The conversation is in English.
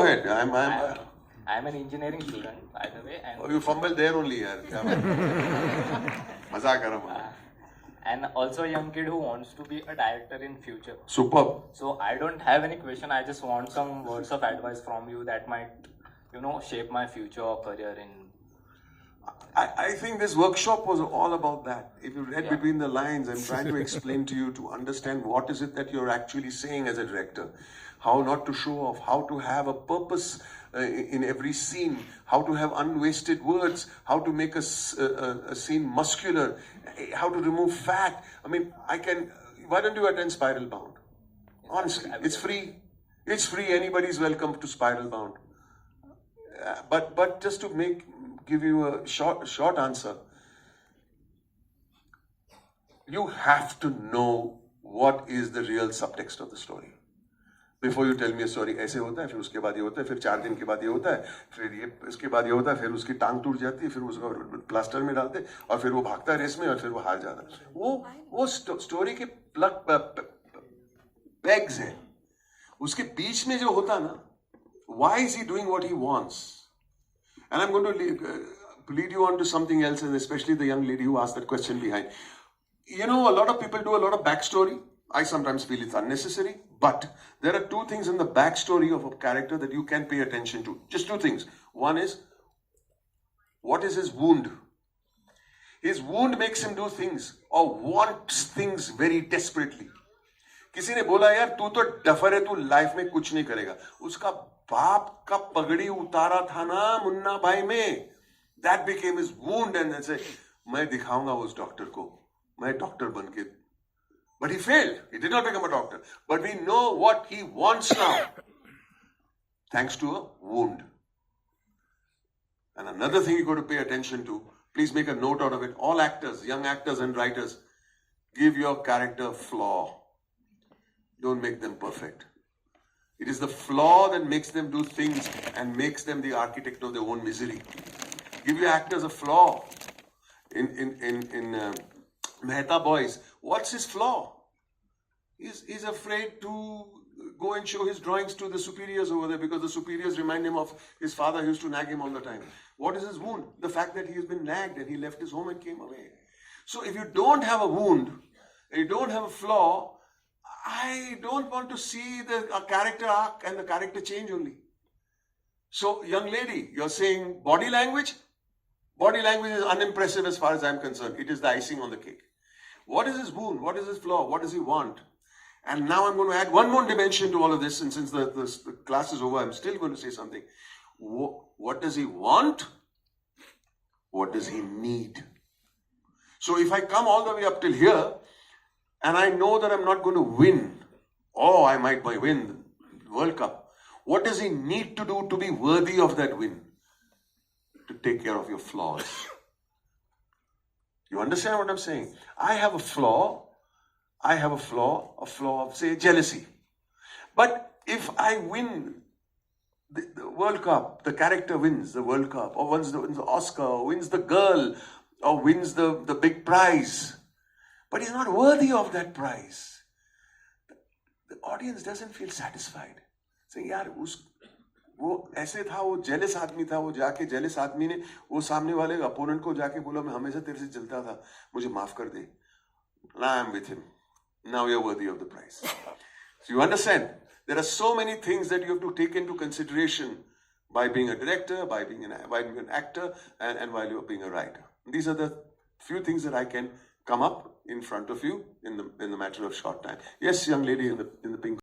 ahead. I'm an engineering student, by the way. And you fumbled there only, yaar. Mazak kar raha hu. And also a young kid who wants to be a director in future. Superb. So I don't have any question. I just want some words of advice from you that might, shape my future or career in. I think this workshop was all about that. If you read between the lines, I'm trying to explain to you to understand what is it that you're actually saying as a director. How not to show off, how to have a purpose in every scene, how to have unwasted words, how to make a scene muscular, how to remove fat. I mean, why don't you attend Spiral Bound? Honestly, it's free. It's free. Anybody's welcome to Spiral Bound. But just to give you a short answer, you have to know what is the real subtext of the story. Before you tell me a story, ऐसे होता है, फिर उसके बाद ये होता है, फिर 4 दिन के बाद ये होता है, फिर ये इसके बाद ये होता है, फिर उसकी टांग टूट जाती है, फिर उसको प्लास्टर में डालते और फिर वो भागता है रेस में और फिर वो हार जाता है. वो स्टोरी के pegs हैं. उसके बीच में जो होता ना, why is he doing what he wants? And I'm going to lead you on to something else, and especially the young lady who asked that question behind. A lot of people do a lot of backstory. I sometimes feel it's unnecessary, but there are 2 things in the backstory of a character that you can pay attention to. Just 2 things. One is, what is his wound? His wound makes him do things or wants things very desperately. किसी ने बोला यार तू तो duffer है, तू life में कुछ नहीं करेगा. उसका बाप का पगड़ी उतारा था ना मुन्ना भाई में. That became his wound, and then say, मैं दिखाऊंगा उस डॉक्टर को, मैं डॉक्टर बन के. But he failed. He did not become a doctor. But we know what he wants now, thanks to a wound. And another thing you got to pay attention to, please make a note out of it. All actors, young actors and writers, give your character a flaw. Don't make them perfect. It is the flaw that makes them do things and makes them the architect of their own misery. Give your actors a flaw. In Mehta Boys, what's his flaw? He's afraid to go and show his drawings to the superiors over there because the superiors remind him of his father who used to nag him all the time. What is his wound? The fact that he has been nagged and he left his home and came away. So if you don't have a wound, you don't have a flaw, I don't want to see a character arc and the character change only. So, young lady, you're saying body language? Body language is unimpressive as far as I'm concerned. It is the icing on the cake. What is his wound? What is his flaw? What does he want? And now I'm going to add one more dimension to all of this. And since the class is over, I'm still going to say something. What does he want? What does he need? So if I come all the way up till here, and I know that I'm not going to win, or I might win the World Cup, what does he need to do to be worthy of that win? To take care of your flaws. You understand what I'm saying? I have a flaw of, say, jealousy. But if I win the World Cup, the character wins the World Cup, or wins the Oscar, or wins the girl, or wins the big prize, but he's not worthy of that prize, the audience doesn't feel satisfied. Saying, yaar, वो ऐसे था, वो jealous आदमी था, वो जाके jealous आदमी ने वो सामने वाले अपोनेंट को जाके बोला मैं हमेशा तेरे से जलता था, मुझे माफ कर दे. Now I'm with him. Now you're worthy of the prize. So you understand, there are so many things that you have to take into consideration by being a director, by being an actor, and while you're being a writer. These are the few things that I can come up in front of you in the matter of short time. Yes, young lady in the pink.